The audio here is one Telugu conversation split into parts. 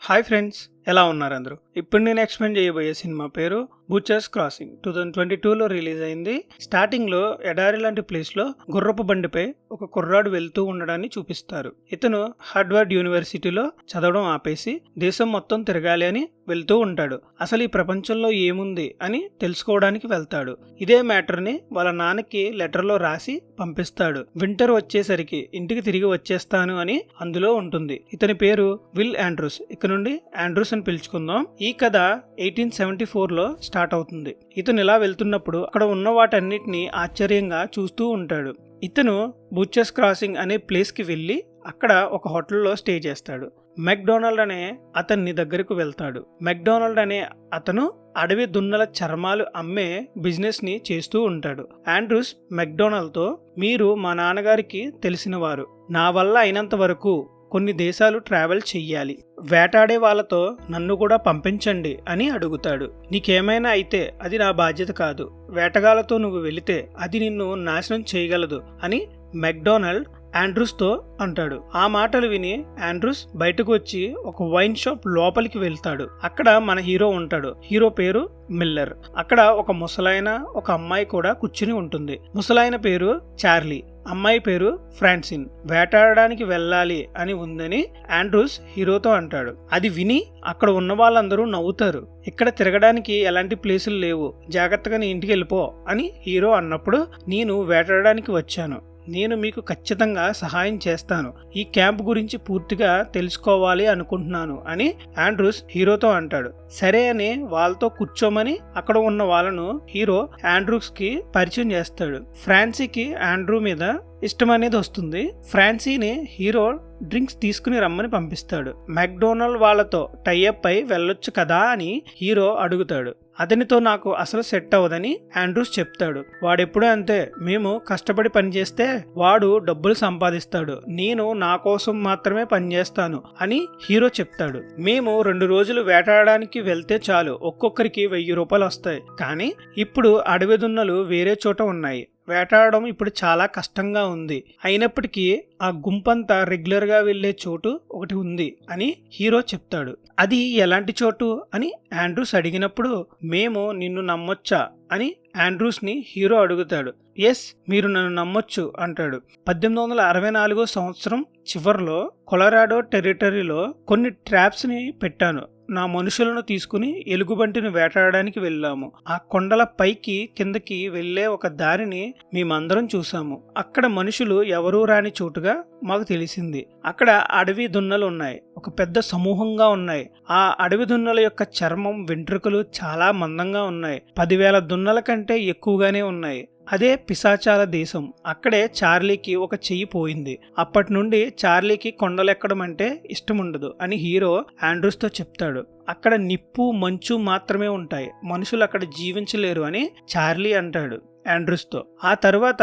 హాయ్ ఫ్రెండ్స్, ఎలా ఉన్నారు అందరూ? ఇప్పుడు నేను ఎక్స్ప్లెయిన్ చేయబోయే సినిమా పేరు బుచర్స్ క్రాసింగ్. 2022లో రిలీజ్ అయింది. స్టార్టింగ్ లో ఎడారి లాంటి ప్లేస్ లో గుర్రపు బండిపై ఒక కుర్రాడు వెళ్తూ ఉండడాన్ని చూపిస్తారు. ఇతను హార్వర్డ్ యూనివర్సిటీలో చదవడం ఆపేసి దేశం మొత్తం తిరగాలి అని వెళ్తూ ఉంటాడు. అసలు ఈ ప్రపంచంలో ఏముంది అని తెలుసుకోవడానికి వెళ్తాడు. ఇదే మ్యాటర్ ని వాళ్ళ నాన్నకి లెటర్ లో రాసి పంపిస్తాడు. వింటర్ వచ్చేసరికి ఇంటికి తిరిగి వచ్చేస్తాను అని అందులో ఉంటుంది. ఇతని పేరు విల్ ఆండ్రూస్. ఇక నుండి ఆండ్రూస్ అని పిలుచుకుందాం. ఈ కథ 1874లో స్టార్ట్ అవుతుంది. ఇతను ఇలా వెళ్తున్నప్పుడు అక్కడ ఉన్న వాటన్నిటిని ఆశ్చర్యంగా చూస్తూ ఉంటాడు. ఇతను బుచర్స్ క్రాసింగ్ అనే ప్లేస్ కి వెళ్లి అక్కడ ఒక హోటల్లో స్టే చేస్తాడు. మెక్డొనాల్డ్ అనే అతన్ని దగ్గరకు వెళ్తాడు. మెక్డొనాల్డ్ అనే అతను అడవి దున్నల చర్మాలు అమ్మే బిజినెస్ ని చేస్తూ ఉంటాడు. ఆండ్రూస్ మెక్డొనాల్డ్ తో, మీరు మా నాన్నగారికి తెలిసినవారు, నా వల్ల అయినంత వరకు కొన్ని దేశాలు ట్రావెల్ చెయ్యాలి, వేటాడే వాళ్ళతో నన్ను కూడా పంపించండి అని అడుగుతాడు. నీకేమైనా అయితే అది నా బాధ్యత కాదు, వేటగాళ్లతో నువ్వు వెళితే అది నిన్ను నాశనం చేయగలదు అని మెక్డొనాల్డ్ ఆండ్రూస్ తో అంటాడు. ఆ మాటలు విని ఆండ్రూస్ బయటకు వచ్చి ఒక వైన్ షాప్ లోపలికి వెళ్తాడు. అక్కడ మన హీరో ఉంటాడు. హీరో పేరు మిల్లర్. అక్కడ ఒక ముసలాయన, ఒక అమ్మాయి కూడా కూర్చుని ఉంటుంది. ముసలాయన పేరు చార్లీ, అమ్మాయి పేరు ఫ్రాన్సిన్. వేటాడడానికి వెళ్ళాలి అని ఉందని ఆండ్రూస్ హీరోతో అంటాడు. అది విని అక్కడ ఉన్న వాళ్ళందరూ నవ్వుతారు. ఇక్కడ తిరగడానికి ఎలాంటి ప్లేసులు లేవు, జాగ్రత్తగా నీ ఇంటికి వెళ్ళిపో అని హీరో అన్నప్పుడు, నేను వేటాడడానికి వచ్చాను, నేను మీకు ఖచ్చితంగా సహాయం చేస్తాను, ఈ క్యాంప్ గురించి పూర్తిగా తెలుసుకోవాలి అనుకుంటున్నాను అని ఆండ్రూస్ హీరోతో అంటాడు. సరే అని వాళ్ళతో కూర్చోమని అక్కడ ఉన్న వాళ్ళను హీరో ఆండ్రూస్ కి పరిచయం చేస్తాడు. ఫ్రాన్సీకి ఆండ్రూ మీద ఇష్టం అనేది వస్తుంది. ఫ్రాన్సీని హీరో డ్రింక్స్ తీసుకుని రమ్మని పంపిస్తాడు. మెక్డొనాల్డ్ వాళ్ళతో టైఅప్ అయి వెళ్ళొచ్చు కదా అని హీరో అడుగుతాడు. అతనితో నాకు అసలు సెట్ అవ్వదని ఆండ్రూస్ చెప్తాడు. వాడెప్పుడూ అంతే, మేము కష్టపడి పనిచేస్తే వాడు డబ్బులు సంపాదిస్తాడు, నేను నా కోసం మాత్రమే పనిచేస్తాను అని హీరో చెప్తాడు. మేము 2 రోజులు వేటాడడానికి వెళ్తే చాలు, ఒక్కొక్కరికి 1000 రూపాయలు వస్తాయి. కానీ ఇప్పుడు అడవి దున్నలు వేరే చోట ఉన్నాయి, వేటాడడం ఇప్పుడు చాలా కష్టంగా ఉంది. అయినప్పటికీ ఆ గుంపంతా రెగ్యులర్ గా వెళ్లే చోటు ఒకటి ఉంది అని హీరో చెప్తాడు. అది ఎలాంటి చోటు అని ఆండ్రూస్ అడిగినప్పుడు, మేము నిన్ను నమ్మొచ్చా అని ఆండ్రూస్ ని హీరో అడుగుతాడు. ఎస్, మీరు నన్ను నమ్మొచ్చు అంటాడు. 1864 సంవత్సరం చివర్లో కొలరాడో టెరిటరీలో కొన్ని ట్రాప్స్ ని పెట్టాను. నా మనుషులను తీసుకుని ఎలుగుబంటిని వేటాడడానికి వెళ్ళాము. ఆ కొండల పైకి కిందకి వెళ్లే ఒక దారిని మేమందరం చూసాము. అక్కడ మనుషులు ఎవరూ రాని చోటుగా మాకు తెలిసింది. అక్కడ అడవి దున్నలు ఉన్నాయి, ఒక పెద్ద సమూహంగా ఉన్నాయి. ఆ అడవి దున్నల యొక్క చర్మం, వెంట్రుకలు చాలా మందంగా ఉన్నాయి. 10,000 దున్నల కంటే ఎక్కువగానే ఉన్నాయి. అదే పిశాచాల దేశం. అక్కడే చార్లీకి ఒక చెయ్యి పోయింది. అప్పటి నుండి చార్లీకి కొండలెక్కడం అంటే ఇష్టం ఉండదు అని హీరో ఆండ్రూస్ తో చెప్తాడు. అక్కడ నిప్పు, మంచు మాత్రమే ఉంటాయి, మనుషులు అక్కడ జీవించలేరు అని చార్లీ అంటాడు ఆండ్రూస్ తో. ఆ తర్వాత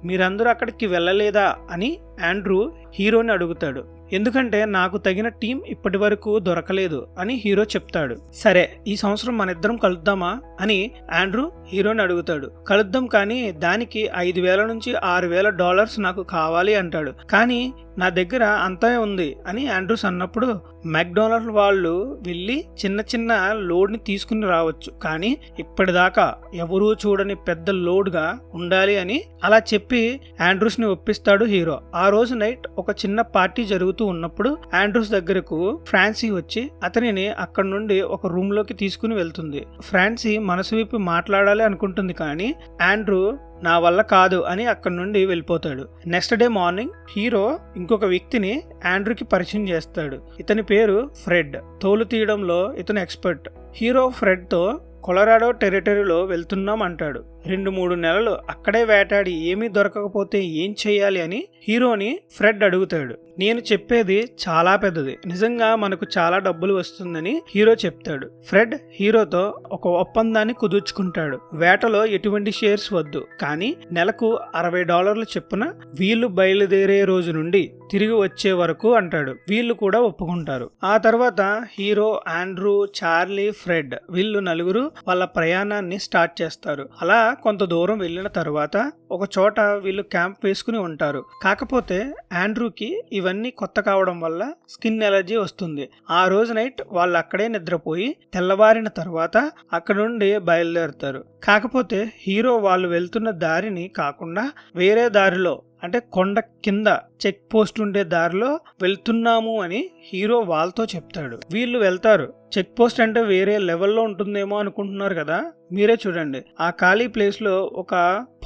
మీరందరూ అక్కడికి వెళ్ళలేదా అని ఆండ్రూ హీరోని అడుగుతాడు. ఎందుకంటే నాకు తగిన టీం ఇప్పటి వరకు దొరకలేదు అని హీరో చెప్తాడు. సరే, ఈ సంవత్సరం మన ఇద్దరం కలుద్దామా అని ఆండ్రూ హీరోని అడుగుతాడు. కలుద్దాం, కానీ దానికి $5,000 నుంచి $6,000 నాకు కావాలి అంటాడు. కానీ నా దగ్గర అంతా ఉంది అని ఆండ్రూస్ అన్నప్పుడు, మెక్డొనాల్డ్ వాళ్ళు వెళ్ళి చిన్న చిన్న లోడ్ ని తీసుకుని రావచ్చు, కానీ ఇప్పటిదాకా ఎవరూ చూడని పెద్ద లోడ్ గా ఉండాలి అని అలా చెప్పి ఆండ్రూస్ ని ఒప్పిస్తాడు హీరో. ఆ రోజు నైట్ ఒక చిన్న పార్టీ జరుగుతూ ఉన్నప్పుడు ఆండ్రూస్ దగ్గరకు ఫ్రాన్సీ వచ్చి అతనిని అక్కడ నుండి ఒక రూమ్ లోకి తీసుకుని వెళ్తుంది. ఫ్రాన్సీ మనసు విప్పి మాట్లాడాలి అనుకుంటుంది, కానీ ఆండ్రూ నా వల్ల కాదు అని అక్కడి నుండి వెళ్ళిపోతాడు. నెక్స్ట్ డే మార్నింగ్ హీరో ఇంకొక వ్యక్తిని ఆండ్రూకి పరిచయం చేస్తాడు. ఇతని పేరు ఫ్రెడ్. తోలు తీయడంలో ఇతను ఎక్స్పర్ట్. హీరో ఫ్రెడ్ తో కొలరాడో టెరిటరీలో వెళ్తున్నాం అంటాడు. 2-3 నెలలు అక్కడే వేటాడి ఏమీ దొరకకపోతే ఏం చెయ్యాలి అని హీరోని ఫ్రెడ్ అడుగుతాడు. నేను చెప్పేది చాలా పెద్దది, నిజంగా మనకు చాలా డబ్బులు వస్తుందని హీరో చెప్తాడు. ఫ్రెడ్ హీరోతో ఒక ఒప్పందాన్ని కుదుర్చుకుంటాడు. వేటలో ఎటువంటి షేర్స్ వద్దు, కానీ నెలకు $60 చొప్పున వీళ్ళు బయలుదేరే రోజు నుండి తిరిగి వచ్చే వరకు అంటాడు. వీళ్ళు కూడా ఒప్పుకుంటారు. ఆ తర్వాత హీరో, ఆండ్రూ, చార్లీ, ఫ్రెడ్ వీళ్ళు నలుగురు వాళ్ళ ప్రయాణాన్ని స్టార్ట్ చేస్తారు. అలా కొంత దూరం వెళ్ళిన తర్వాత ఒక చోట వీళ్ళు క్యాంప్ వేసుకుని ఉంటారు. కాకపోతే ఆండ్రూకి ఇవన్నీ కొత్త కావడం వల్ల స్కిన్ ఎలర్జీ వస్తుంది. ఆ రోజు నైట్ వాళ్ళు అక్కడే నిద్రపోయి తెల్లవారిన తర్వాత అక్కడ నుండి బయలుదేరుతారు. కాకపోతే హీరో వాళ్ళు వెళ్తున్న దారిని కాకుండా వేరే దారిలో, అంటే కొండ కింద చెక్ పోస్ట్ ఉండే దారిలో వెళ్తున్నాము అని హీరో వాళ్ళతో చెప్తాడు. వీళ్ళు వెళ్తారు. చెక్ పోస్ట్ అంటే వేరే లెవెల్లో ఉంటుందేమో అనుకుంటున్నారు కదా, మీరే చూడండి. ఆ ఖాళీ ప్లేస్ లో ఒక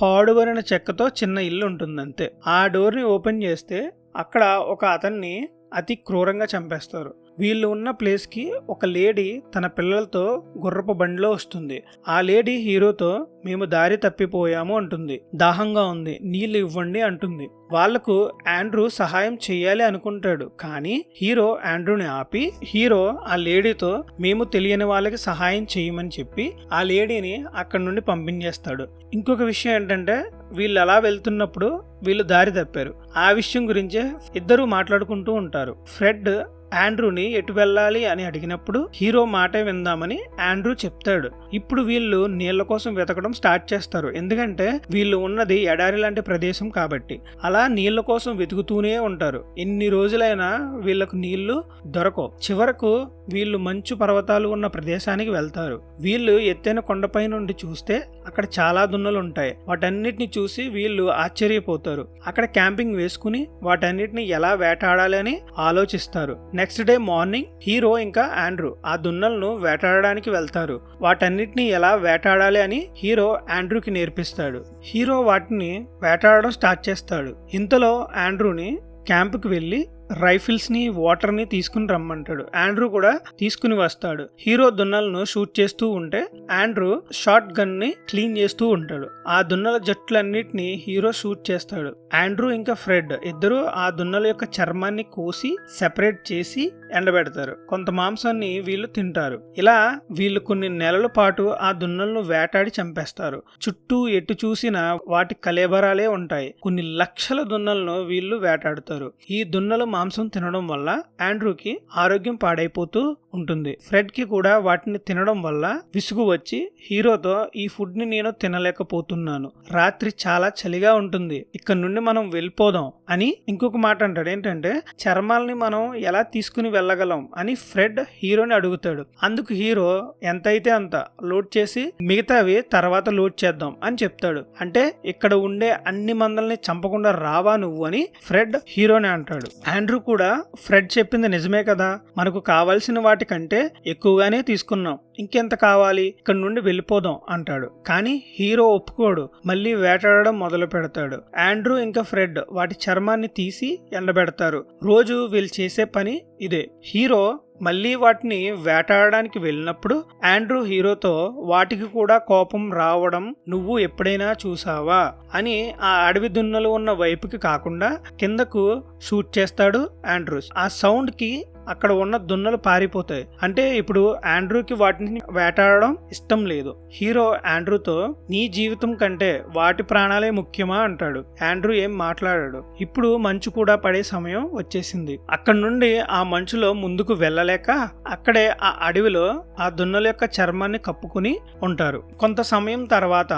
పాడుబడిన చెక్కతో చిన్న ఇల్లు ఉంటుంది అంతే. ఆ డోర్ ని ఓపెన్ చేస్తే అక్కడ ఒక అతన్ని అతి క్రూరంగా చంపేస్తారు. వీళ్ళు ఉన్న ప్లేస్ కి ఒక లేడీ తన పిల్లలతో గుర్రపు బండిలో వస్తుంది. ఆ లేడీ హీరోతో మేము దారి తప్పిపోయాము అంటుంది. దాహంగా ఉంది, నీళ్ళు ఇవ్వండి అంటుంది. వాళ్లకు ఆండ్రూ సహాయం చెయ్యాలి అనుకుంటాడు. కానీ హీరో ఆండ్రూని ఆపి హీరో ఆ లేడీతో మేము తెలియని వాళ్ళకి సహాయం చేయమని చెప్పి ఆ లేడీని అక్కడి నుండి పంపించేస్తాడు. ఇంకొక విషయం ఏంటంటే వీళ్ళు అలా వెళ్తున్నప్పుడు వీళ్ళు దారి తప్పారు. ఆ విషయం గురించే ఇద్దరు మాట్లాడుకుంటూ ఉంటారు. ఫ్రెడ్ ఆండ్రూని ఎటు వెళ్ళాలి అని అడిగినప్పుడు హీరో మాటే విందామని ఆండ్రూ చెప్తాడు. ఇప్పుడు వీళ్ళు నీళ్ల కోసం వెతకడం స్టార్ట్ చేస్తారు. ఎందుకంటే వీళ్ళు ఉన్నది ఎడారి లాంటి ప్రదేశం కాబట్టి. అలా నీళ్ల కోసం వెతుకుతూనే ఉంటారు. ఎన్ని రోజులైనా వీళ్ళకు నీళ్లు దొరకవు. చివరకు వీళ్ళు మంచు పర్వతాలు ఉన్న ప్రదేశానికి వెళ్తారు. వీళ్ళు ఎత్తైన కొండపై నుండి చూస్తే అక్కడ చాలా దున్నలు ఉంటాయి. వాటన్నిటిని చూసి వీళ్ళు ఆశ్చర్యపోతారు. అక్కడ క్యాంపింగ్ వేసుకుని వాటన్నిటిని ఎలా వేటాడాలి అని ఆలోచిస్తారు. నెక్స్ట్ డే మార్నింగ్ హీరో ఇంకా ఆండ్రూ ఆ దున్నలను వేటాడడానికి వెళ్తారు. వాటన్నిటిని ఎలా వేటాడాలి అని హీరో ఆండ్రూకి నేర్పిస్తాడు. హీరో వాటిని వేటాడడం స్టార్ట్ చేస్తాడు. ఇంతలో ఆండ్రూని క్యాంపుకి వెళ్ళి రైఫిల్స్ ని వాటర్ ని తీసుకుని రమ్మంటాడు. ఆండ్రూ కూడా తీసుకుని వస్తాడు. హీరో దున్నలను షూట్ చేస్తూ ఉంటే ఆండ్రూ షార్ట్ గన్ ని క్లీన్ చేస్తూ ఉంటాడు. ఆ దున్నల జట్లన్నిటిని హీరో షూట్ చేస్తాడు. ఆండ్రూ ఇంకా ఫ్రెడ్ ఇద్దరు ఆ దున్నల యొక్క చర్మాన్ని కోసి సెపరేట్ చేసి ఎండబెడతారు. కొంత మాంసాన్ని వీళ్ళు తింటారు. ఇలా వీళ్ళు కొన్ని నెలల పాటు ఆ దున్నలను వేటాడి చంపేస్తారు. చుట్టూ ఎటు చూసినా వాటి కలేబరాలే ఉంటాయి. కొన్ని లక్షల దున్నలను వీళ్ళు వేటాడుతారు. ఈ దున్నలు మాంసం తినడం వల్ల ఆండ్రూకి ఆరోగ్యం పాడైపోతూ ఉంటుంది. ఫ్రెడ్ కి కూడా వాటిని తినడం వల్ల విసుగు వచ్చి హీరోతో ఈ ఫుడ్ ని నేను తినలేకపోతున్నాను, రాత్రి చాలా చలిగా ఉంటుంది, ఇక్కడ నుండి మనం వెళ్ళిపోదాం అని ఇంకొక మాట అంటాడు. ఏంటంటే చర్మాలని మనం ఎలా తీసుకుని వెళ్ళగలం అని ఫ్రెడ్ హీరోని అడుగుతాడు. అందుకు హీరో ఎంతైతే అంత లోడ్ చేసి మిగతావి తర్వాత లోడ్ చేద్దాం అని చెప్తాడు. అంటే ఇక్కడ ఉండే అన్ని మందల్ని చంపకుండా రావా నువ్వు అని ఫ్రెడ్ హీరోని అంటాడు. ఆండ్రూ కూడా ఫ్రెడ్ చెప్పింది నిజమే కదా, మనకు కావాల్సిన వాటి కంటే ఎక్కువగానే తీసుకున్నాం, ఇంకెంత కావాలి, ఇక్కడ నుండి వెళ్ళిపోదాం అంటాడు. కానీ హీరో ఒప్పుకోడు. మళ్ళీ వేటాడడం మొదలు పెడతాడు. ఆండ్రూ ఇంకా ఫ్రెడ్ వాటి చర్మాన్ని తీసి ఎండబెడతారు. రోజు వీళ్ళు చేసే పని ఇదే. హీరో మళ్ళీ వాటిని వేటాడడానికి వెళ్ళినప్పుడు ఆండ్రూ హీరోతో వాటికి కూడా కోపం రావడం నువ్వు ఎప్పుడైనా చూసావా అని ఆ అడవి దున్నలు ఉన్న వైపుకి కాకుండా కిందకు షూట్ చేస్తాడు ఆండ్రూ. ఆ సౌండ్ కి అక్కడ ఉన్న దున్నలు పారిపోతాయి. అంటే ఇప్పుడు ఆండ్రూకి వాటిని వేటాడడం ఇష్టం లేదు. హీరో ఆండ్రూతో నీ జీవితం కంటే వాటి ప్రాణాలే ముఖ్యమా అంటాడు. ఆండ్రూ ఏం మాట్లాడాడు. ఇప్పుడు మంచు కూడా పడే సమయం వచ్చేసింది. అక్కడ నుండి ఆ మంచులో ముందుకు వెళ్ళలేక అక్కడే ఆ అడవిలో ఆ దున్నల యొక్క చర్మాన్ని కప్పుకుని ఉంటారు. కొంత సమయం తర్వాత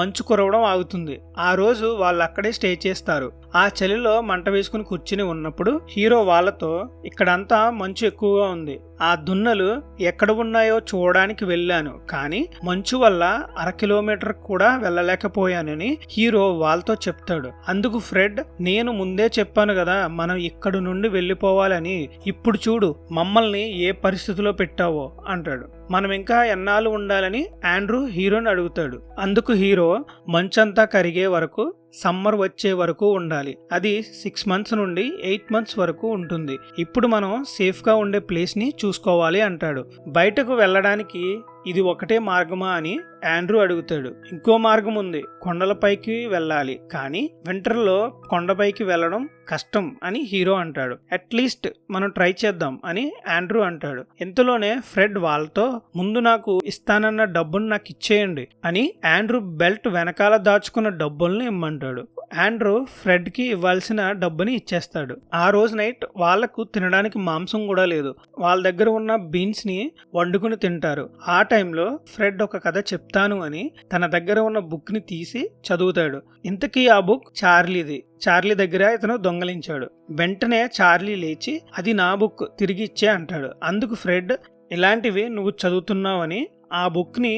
మంచు కురవడం ఆగుతుంది. ఆ రోజు వాళ్ళు అక్కడే స్టే చేస్తారు. ఆ చలిలో మంట వేసుకుని కూర్చుని ఉన్నప్పుడు హీరో వాళ్ళతో ఇక్కడంతా మంచు ఎక్కువగా ఉంది, ఆ దున్నలు ఎక్కడ ఉన్నాయో చూడడానికి వెళ్ళాను, కానీ మంచు వల్ల 1/2 కిలోమీటర్ కూడా వెళ్ళలేకపోయానని హీరో వాళ్ళతో చెప్తాడు. అందుకు ఫ్రెడ్ నేను ముందే చెప్పాను కదా మనం ఇక్కడి నుండి వెళ్ళిపోవాలని, ఇప్పుడు చూడు మమ్మల్ని ఏ పరిస్థితిలో పెట్టావో అంటాడు. మనం ఇంకా ఎన్నాళ్ళు ఉండాలని ఆండ్రూ హీరోని అడుగుతాడు. అందుకు హీరో మంచంతా కరిగే వరకు, సమ్మర్ వచ్చే వరకు ఉండాలి, అది 6 months నుండి 8 months వరకు ఉంటుంది, ఇప్పుడు మనం సేఫ్ గా ఉండే ప్లేస్ ని చూసుకోవాలి అంటాడు. బయటకు వెళ్ళడానికి ఇది ఒకటే మార్గమా అని ఆండ్రూ అడుగుతాడు. ఇంకో మార్గం ఉంది, కొండలపైకి వెళ్ళాలి, కానీ వింటర్ లో కొండపైకి వెళ్ళడం కష్టం అని హీరో అంటాడు. అట్లీస్ట్ మనం ట్రై చేద్దాం అని ఆండ్రూ అంటాడు. ఇంతలోనే ఫ్రెడ్ వాళ్ళతో ముందు నాకు ఇస్తానన్న డబ్బును నాకు ఇచ్చేయండి అని ఆండ్రూ బెల్ట్ వెనకాల దాచుకున్న డబ్బుల్ని ఇమ్మంటాడు. ఆండ్రూ ఫ్రెడ్ కి ఇవ్వాల్సిన డబ్బుని ఇచ్చేస్తాడు. ఆ రోజు నైట్ వాళ్లకు తినడానికి మాంసం కూడా లేదు. వాళ్ళ దగ్గర ఉన్న బీన్స్ ని వండుకుని తింటారు. ఆ టైంలో ఫ్రెడ్ ఒక కథ చెప్తాను అని తన దగ్గర ఉన్న బుక్ ని తీసి చదువుతాడు. ఇంతకీ ఆ బుక్ చార్లీది. చార్లీ దగ్గర ఇతను దొంగలించాడు. వెంటనే చార్లీ లేచి అది నా బుక్ తిరిగి ఇచ్చే అంటాడు. అందుకు ఫ్రెడ్ ఇలాంటివి నువ్వు చదువుతున్నావని ఆ బుక్ ని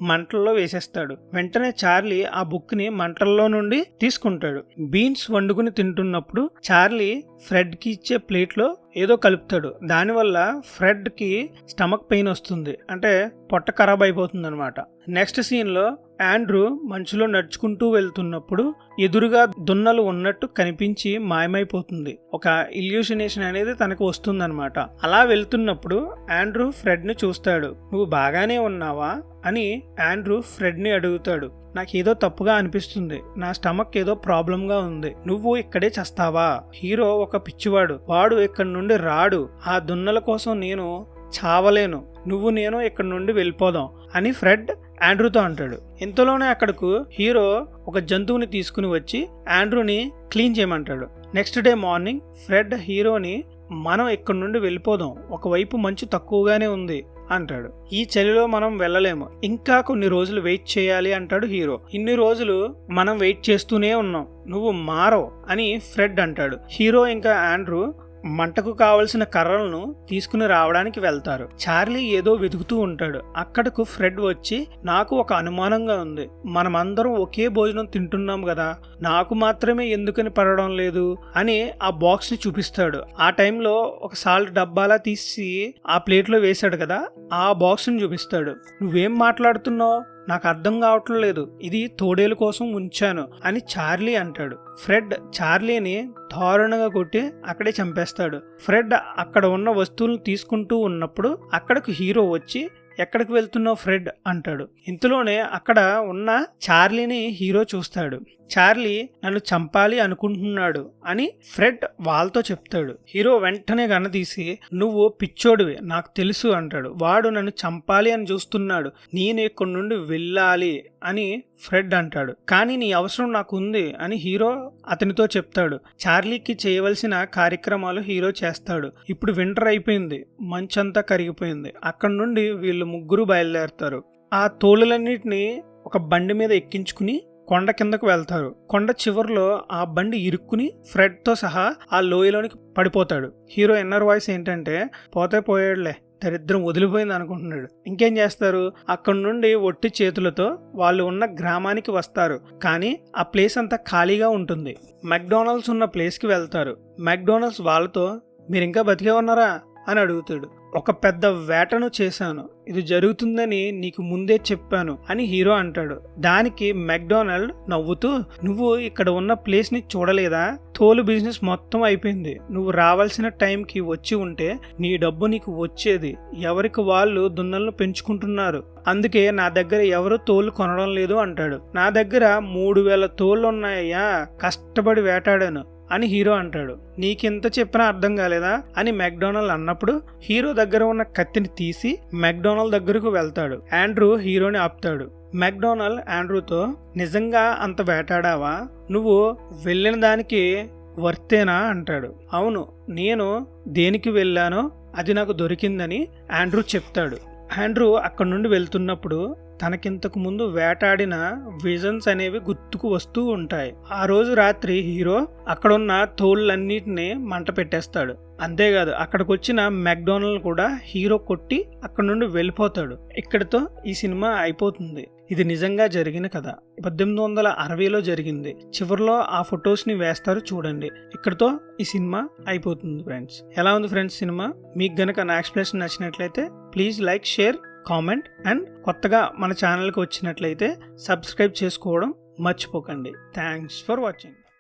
మంటల్లో వేసేస్తాడు. వెంటనే చార్లీ ఆ బుక్ ని మంటల్లో నుండి తీసుకుంటాడు. బీన్స్ వండుకుని తింటున్నప్పుడు చార్లీ ఫ్రెడ్ కి ఇచ్చే ప్లేట్ లో ఏదో కలుపుతాడు. దానివల్ల ఫ్రెడ్ కి స్టమక్ పెయిన్ వస్తుంది, అంటే పొట్ట ఖరాబ్ అయిపోతుంది అనమాట. నెక్స్ట్ సీన్ లో ఆండ్రూ మంచులో నడుచుకుంటూ వెళ్తున్నప్పుడు ఎదురుగా దున్నలు ఉన్నట్టు కనిపించి మాయమైపోతుంది. ఒక ఇల్యూషనేషన్ అనేది తనకు వస్తుందన్నమాట. అలా వెళ్తున్నప్పుడు ఆండ్రూ ఫ్రెడ్ ని చూస్తాడు. నువ్వు బాగానే ఉన్నావా అని ఆండ్రూ ఫ్రెడ్ ని అడుగుతాడు. నాకేదో తప్పుగా అనిపిస్తుంది, నా స్టమక్ ఏదో ప్రాబ్లం గా ఉంది, నువ్వు ఇక్కడే చస్తావా? హీరో ఒక పిచ్చివాడు, వాడు ఇక్కడి నుండి రాడు, ఆ దున్నల కోసం నేను చావలేను, నువ్వు నేను ఇక్కడి నుండి వెళ్ళిపోదాం అని ఫ్రెడ్ ఆండ్రూతో అంటాడు. ఇంతలోనే అక్కడకు హీరో ఒక జంతువుని తీసుకుని వచ్చి ఆండ్రూని క్లీన్ చేయమంటాడు. నెక్స్ట్ డే మార్నింగ్ ఫ్రెడ్ హీరోని మనం ఇక్కడి నుండి వెళ్ళిపోదాం, ఒకవైపు మంచు తక్కువగానే ఉంది అంటాడు. ఈ చలిలో మనం వెళ్ళలేము, ఇంకా కొన్ని రోజులు వెయిట్ చేయాలి అంటాడు హీరో. ఇన్ని రోజులు మనం వెయిట్ చేస్తూనే ఉన్నాం, నువ్వు మారవు అని ఫ్రెడ్ అంటాడు. హీరో ఇంకా ఆండ్రూ మంటకు కావలసిన కర్రలను తీసుకుని రావడానికి వెళ్తారు. చార్లీ ఏదో వెతుకుతూ ఉంటాడు. అక్కడకు ఫ్రెడ్ వచ్చి నాకు ఒక అనుమానంగా ఉంది, మనమందరం ఒకే భోజనం తింటున్నాం కదా, నాకు మాత్రమే ఎందుకని పడడం లేదు అని ఆ బాక్స్ ని చూపిస్తాడు. ఆ టైంలో ఒక సాల్ట్ డబ్బాలా తీసి ఆ ప్లేట్లో వేశాడు కదా, ఆ బాక్స్ ని చూపిస్తాడు. నువ్వేం మాట్లాడుతున్నావు, నాకు అర్థం కావట్లేదు, ఇది తోడేలు కోసం ఉంచాను అని చార్లీ అంటాడు. ఫ్రెడ్ చార్లీని దారుణంగా కొట్టి అక్కడే చంపేస్తాడు. ఫ్రెడ్ అక్కడ ఉన్న వస్తువులను తీసుకుంటూ ఉన్నప్పుడు అక్కడకు హీరో వచ్చి ఎక్కడికి వెళ్తున్నావు ఫ్రెడ్ అంటాడు. ఇంతలోనే అక్కడ ఉన్న చార్లీని హీరో చూస్తాడు. చార్లీ నన్ను చంపాలి అనుకుంటున్నాడు అని ఫ్రెడ్ వాళ్ళతో చెప్తాడు. హీరో వెంటనే గన్నతీసి నువ్వు పిచ్చోడివి నాకు తెలుసు అంటాడు. వాడు నన్ను చంపాలి అని చూస్తున్నాడు, నేను ఇక్కడి నుండి వెళ్ళాలి అని ఫ్రెడ్ అంటాడు. కానీ నీ అవసరం నాకు ఉంది అని హీరో అతనితో చెప్తాడు. చార్లీకి చేయవలసిన కార్యక్రమాలు హీరో చేస్తాడు. ఇప్పుడు వింటర్ అయిపోయింది, మంచంతా కరిగిపోయింది. అక్కడి నుండి వీళ్ళు ముగ్గురు బయలుదేరుతారు. ఆ తోలులన్నిటిని ఒక బండి మీద ఎక్కించుకుని కొండ కిందకు వెళ్తారు. కొండ చివరిలో ఆ బండి ఇరుక్కుని ఫ్రెడ్ తో సహా ఆ లోయలోనికి పడిపోతాడు. హీరో ఇన్నర్ వాయిస్ ఏంటంటే పోతే పోయాడులే, దరిద్రం వదిలిపోయింది అనుకుంటున్నాడు. ఇంకేం చేస్తారు, అక్కడి నుండి ఒట్టి చేతులతో వాళ్ళు ఉన్న గ్రామానికి వస్తారు. కానీ ఆ ప్లేస్ అంతా ఖాళీగా ఉంటుంది. మెక్డొనాల్డ్స్ ఉన్న ప్లేస్కి వెళ్తారు. మెక్డొనాల్డ్స్ వాళ్ళతో మీరు ఇంకా బతికే ఉన్నారా అని అడుగుతాడు. ఒక పెద్ద వేటను చేశాను, ఇది జరుగుతుందని నీకు ముందే చెప్పాను అని హీరో అంటాడు. దానికి మెక్డొనాల్డ్ నవ్వుతూ నువ్వు ఇక్కడ ఉన్న ప్లేస్ ని చూడలేదా, తోలు బిజినెస్ మొత్తం అయిపోయింది, నువ్వు రావాల్సిన టైంకి వచ్చి ఉంటే నీ డబ్బు నీకు వచ్చేది, ఎవరికి వాళ్ళు దున్నలను పెంచుకుంటున్నారు, అందుకే నా దగ్గర ఎవరు తోలు కొనడం లేదు అంటాడు. నా దగ్గర 3000 తోళ్ళు ఉన్నాయ్యా, కష్టపడి వేటాడాను అని హీరో అంటాడు. నీకెంత చెప్పినా అర్థం కాలేదా అని మెక్డొనాల్డ్ అన్నప్పుడు హీరో దగ్గర ఉన్న కత్తిని తీసి మెక్డొనాల్డ్ దగ్గరకు వెళ్తాడు. ఆండ్రూ హీరోని ఆపుతాడు. మెక్డొనాల్డ్ ఆండ్రూతో నిజంగా అంత వేటాడావా, నువ్వు వెళ్ళిన దానికి వర్తేనా అంటాడు. అవును, నేను దేనికి వెళ్ళానో అది నాకు దొరికిందని ఆండ్రూ చెప్తాడు. ఆండ్రూ అక్కడి నుండి వెళ్తున్నప్పుడు తనకింతకు ముందు వేటాడిన విజన్స్ అనేవి గుర్తుకు వస్తూ ఉంటాయి. ఆ రోజు రాత్రి హీరో అక్కడున్న తోళ్ళన్నిటిని మంట పెట్టేస్తాడు. అంతేకాదు అక్కడికి వచ్చిన మెక్డొనాల్డ్ కూడా హీరో కొట్టి అక్కడ నుండి వెళ్ళిపోతాడు. ఇక్కడితో ఈ సినిమా అయిపోతుంది. ఇది నిజంగా జరిగిన కథ, 1860లో జరిగింది. చివరిలో ఆ ఫొటోస్ ని వేస్తారు చూడండి. ఇక్కడితో ఈ సినిమా అయిపోతుంది ఫ్రెండ్స్. ఎలా ఉంది ఫ్రెండ్స్ సినిమా? మీకు గనక నా ఎక్స్ప్లెనేషన్ నచ్చినట్లయితే please like, share, comment and కొత్తగా మన ఛానల్కి వచ్చినట్లయితే సబ్స్క్రైబ్ చేసుకోవడం మర్చిపోకండి. Thanks for watching.